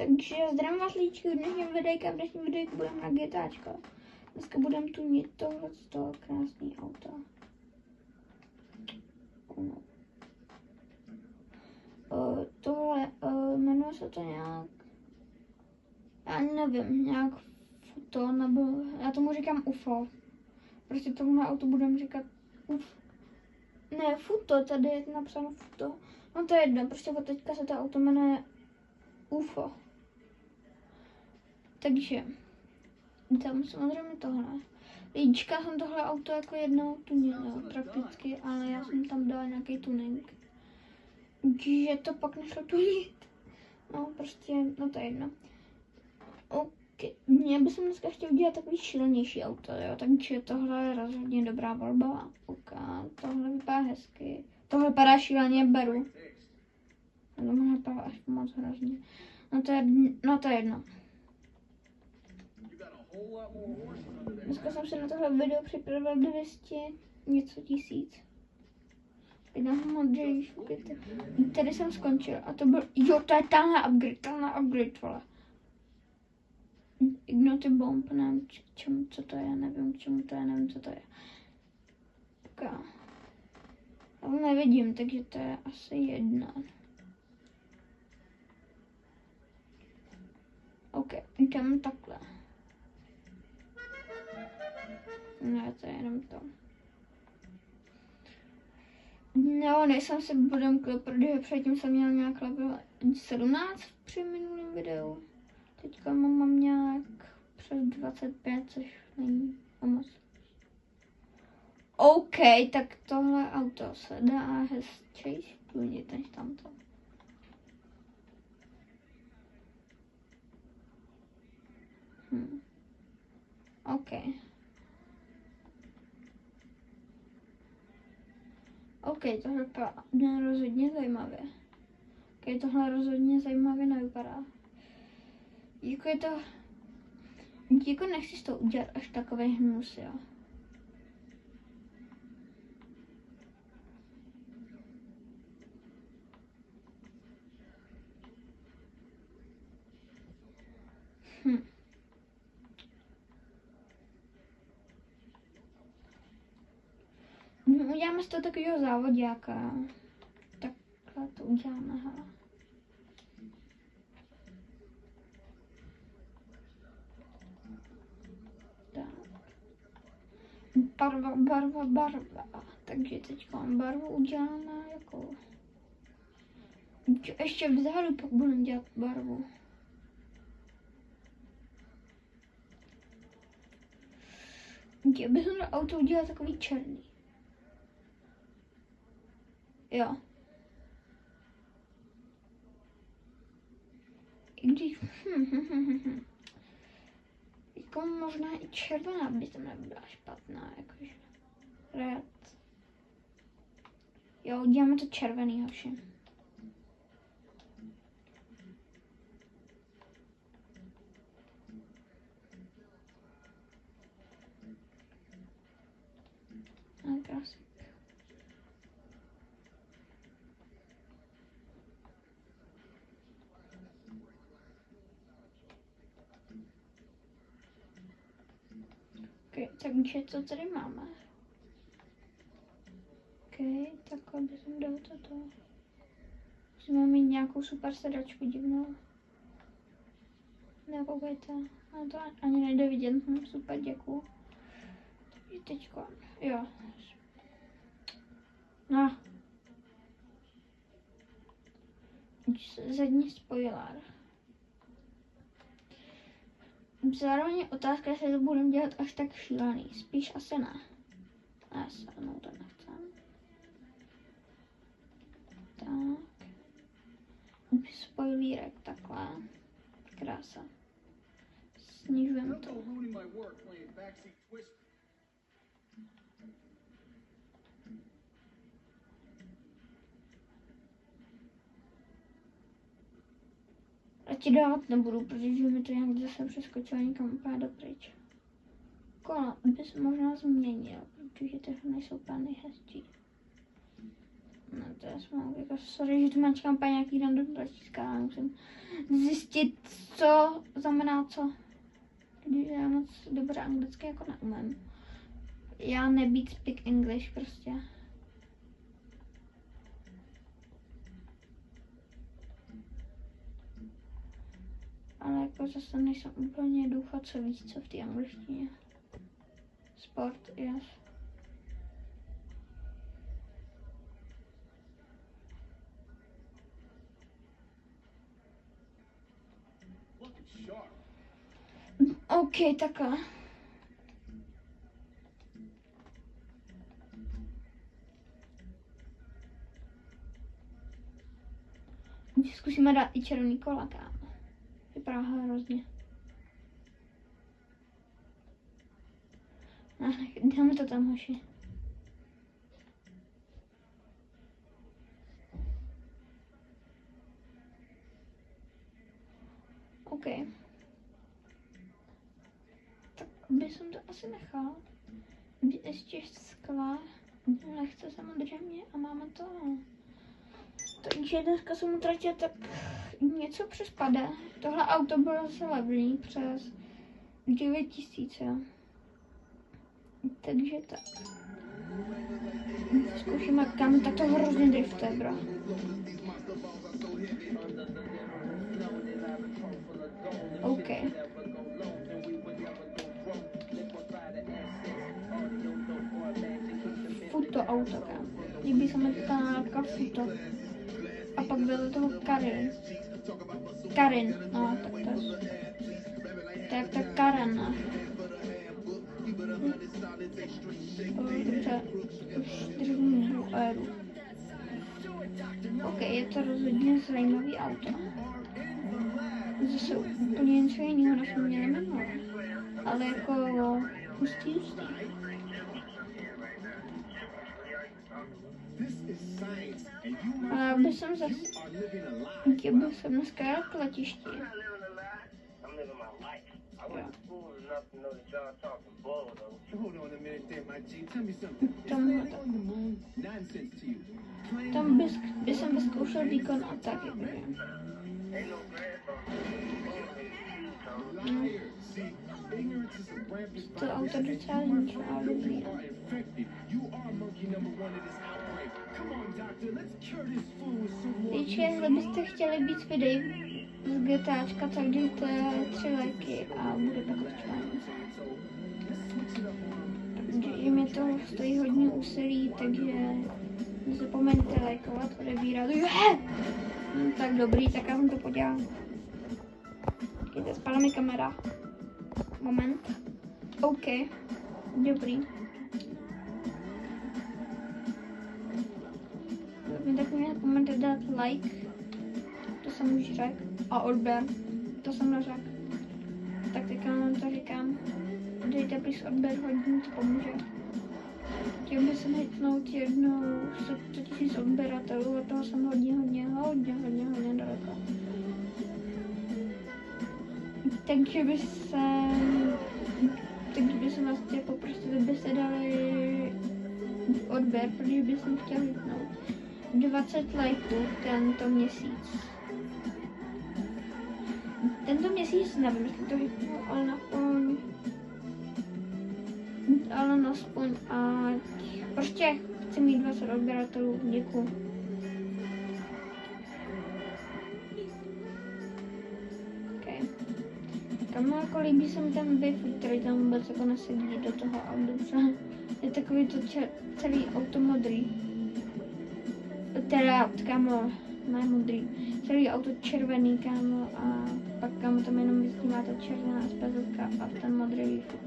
Takže zdravím vás líčky, v dnešním videjku budeme na GTAčko. Dneska budeme tu mít tohle z toho krásný auto. Tohle, jmenuje se to nějak, já nevím, nějak Futo, nebo já tomu říkám UFO. Prostě tomuhle auto budeme říkat ne, Futo, tady je napsáno Futo. No to je jedno, prostě od teďka se to auto jmenuje UFO. Takže, tam samozřejmě tohle. Líčka jsem tohle auto jako jednou tunila prakticky, ale já jsem tam dala nějaký tuning. Takže to pak nešlo tunit. No prostě, no to je jedno. Okay. Mě by jsem dneska chtěl udělat takový šílenější auto, jo, takže tohle je rozhodně dobrá volba. Tohle vypadá hezky. Tohle vypadá šíleně, beru. Tohle vypadá až moc hrozně. No to je jedno. Dneska jsem si na tohle video připravil 200 něco tisíc. Jedna modřej, tady jsem skončil a to byl, jo, to je tenhle upgrade, vole. Ignoty bomb, nevím k čemu, co to je, nevím k čemu to je, nevím co to je. Tak. Ale nevidím, takže to je asi jedna. OK, jdeme takhle. Ne, to je jenom to. No, nejsem si budem klip, protože předtím jsem měl nějak level 17 při minulém videu. Teďka mám nějak přes 25, což není moc. OK, tak tohle auto se dá hezčej splnit než tamto. OK. OK, tohle vypadá rozhodně zajímavě. OK, tohle rozhodně zajímavě nevypadá. Jako je to... Jako nechci z toho udělat až takový hnus, jo. Uděláme z toho takového závodňáka. Takhle to uděláme, hele. Barva. Takže teď barvu uděláme jako... Ještě vzadu pak budeme dělat barvu. Já bych to auto udělal takový černý. Jo. I když... Jako možná i červená by to nebyla špatná, jakože. Red. Jo, uděláme to červený, hoši. Krásný. Okay, takže co tady máme? OK, takhle bychom dal toto. Musíme mít nějakou super sedačku divnou. Nekoukejte, ale to ani nejde vidět, super, děkuju. Takže teďko, jo. No. Zadní spoiler. Zároveň otázka, jestli to budeme dělat až tak šílený. Spíš asi ne. Já se mnou to nechcem. Tak. Spoilírek takhle. Krása. Snižujeme to. Já ti dávat nebudu, protože mi to nějak zase přeskočilo někam úplně dopryč. Kola bys možná změnil, protože ty nejsou úplně nejhezčí. No to je smlouv, jako sorry, že tu mačkám úplně nějaký random tlačítka, ale musím zjistit, co znamená co. Když já moc dobře anglicky jako neumím. Já nebýt speak English prostě. Ale jako zase nejsem úplně důchodce, víc co v té angličtině. Sport, yes. OK, takhle. Zkusíme dát i červený kola, kámo. Vypadá hrozně. Dáme to tam, hoši. OK. Tak by jsem to asi nechal. Ještě skla. Lehce samozřejmě a máme to. Takže dneska jsem utratil tak něco přes pade. Tohle auto bylo zase levný přes 9000. Takže tak. Zkoušíme kam, tak to hrozně driftuje, bro. OK. Futo auto, kam. Líbí se mi kanálka Futo. A pak byl toho Karin, no tak to je. Tak ta Karen, no. Dobře, už držím éru. OK, je to rozhodně zajímavý auto. Zase úplně něco jiného, než jsme měli minule. Ale jako hustý. Ale bych jsem zase, bych jsem dneska jel k letišti. Jo. Tam by jsem vyzkoušel výkon a tak, jakože. No. To auto docela zničilo, ale dobrý. Když byste chtěli být videí z GTAčka, tak dejte 3 lajky a bude pokračování. Takže mě to stojí hodně úsilí, takže nezapomeňte lajkovat, odebírat. No, tak dobrý, tak já jsem to podělal. Spadla mi kamera. Moment. OK. Dobrý. Tak mě nezapomeňte dát like. To jsem už řekl. A odběr. To jsem neřekl. Tak teďka vám to říkám. Dejte please odběr, hodně to pomůže. Chtěl bych se hitnout jednou 100 000 odběratelů a toho jsem hodně daleko. Takže by se vás chtěl poprosit, abyste dali odběr, protože bych chtěl hitnout 20 lajků tento měsíc. Tento měsíc nevím, jestli to hitnu, ale aspoň a prostě chci mít 20 odběratelů, děkuju. Tam jako líbí se mi ten biv, který tam vůbec jako nesedí do toho auta. Je takový to celý auto modrý. Teda, kámo, ne modrý. Celý auto červený, kámo, a pak kámo tam jenom vždycky má ta červená spezotka a ten modrý fuk.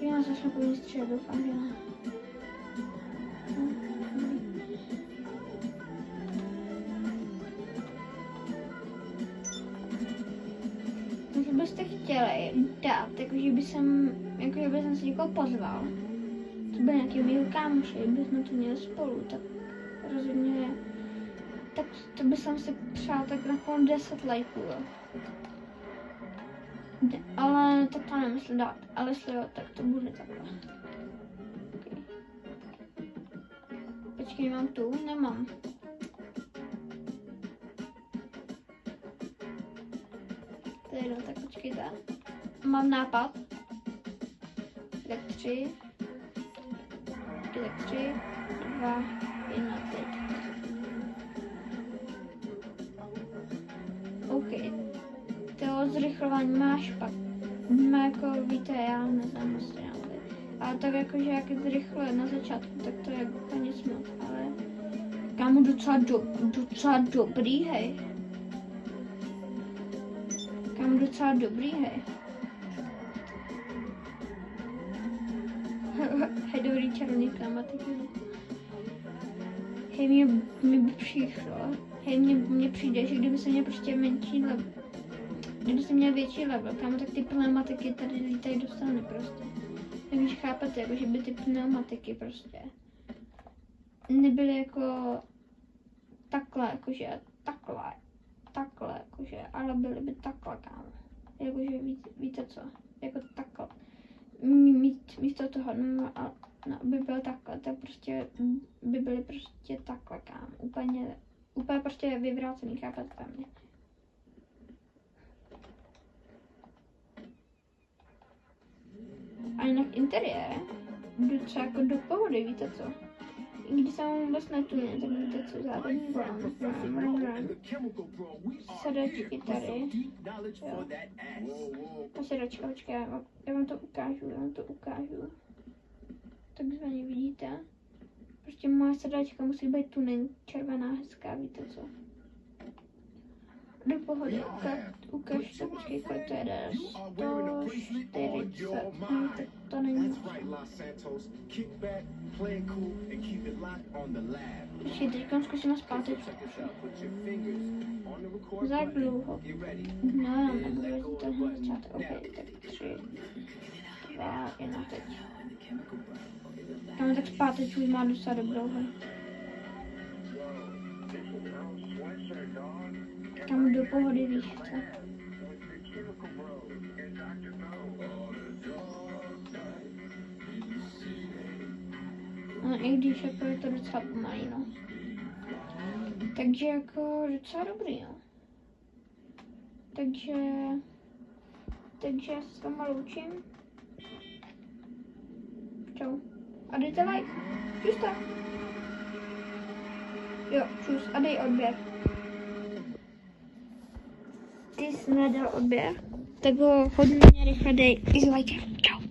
Já se šlapu vystřelit, doufám, že ne. Takže byste chtěli dát, jakože by jsem si někoho pozval. To byli nějaký mýho kámoši, bychom to měli spolu, tak rozhodně, tak to by jsem si přál tak na kolem 10 lajků, jo. Ale tak to nevím, jestli dát, ale jestli jo, tak to bude takhle. Okay. Počkej, mám tu? Nemám. Tady no, tak počkejte. Mám nápad. Tak 3. Tak 3, 2, 1, teď. OK. To zrychlování má špatně. Má jako, víte, já neznám moc trináty. Ale tak jakože jak je zrychluje na začátku, tak to je jako nic moc, ale kámo docela dobrý, hej. Kámo docela dobrý, hej. Hej, dobrý čarovný klamatiky. Hej, mě by přišlo. Hej, mně přijde, že kdyby se měl prostě menší level, kdyby se měl větší level, kámo, tak ty pneumatiky tady lítají do strany prostě. Víš, chápete, jako, že by ty pneumatiky prostě nebyly jako takhle, jakože takhle, jakože, ale byly by takhle, kámo. Jakože víte co, jako takhle. Místo toho, no, by byl takhle, tak prostě by byly prostě takhle, kámo. Úplně prostě vyvrácený, chápete mě. A jinak interiér docela jako do pohody, víte co? I když jsem vůbec netuně, tak víte co, zároveň sedačky tady, jo. Ta sedačka, počkej, já vám to ukážu. Takzvaně vidíte. Prostě moje sedačka musí být tuning, červená, hezká, víte co? Do pohody, ukaž to, počkej, kolik to jede, 140, tak to není. Počkej, teďka zkusíme zpátečku. Za dlouho. No, nebudu to hned začátek, ok, tak 3, 2, 1, teď. Tam tak zpátečku už má docela dobrou, hej. Tam do pohody, víš co? No i když jako je to docela pomalý, no. Takže jako docela dobrý, no. Takže já se s váma loučím. Čau. A dejte like. Čus to. Jo, čus. A dej odběr. Ty jsi nedal odběr, tak ho hodně rychle dej dislike. Čau.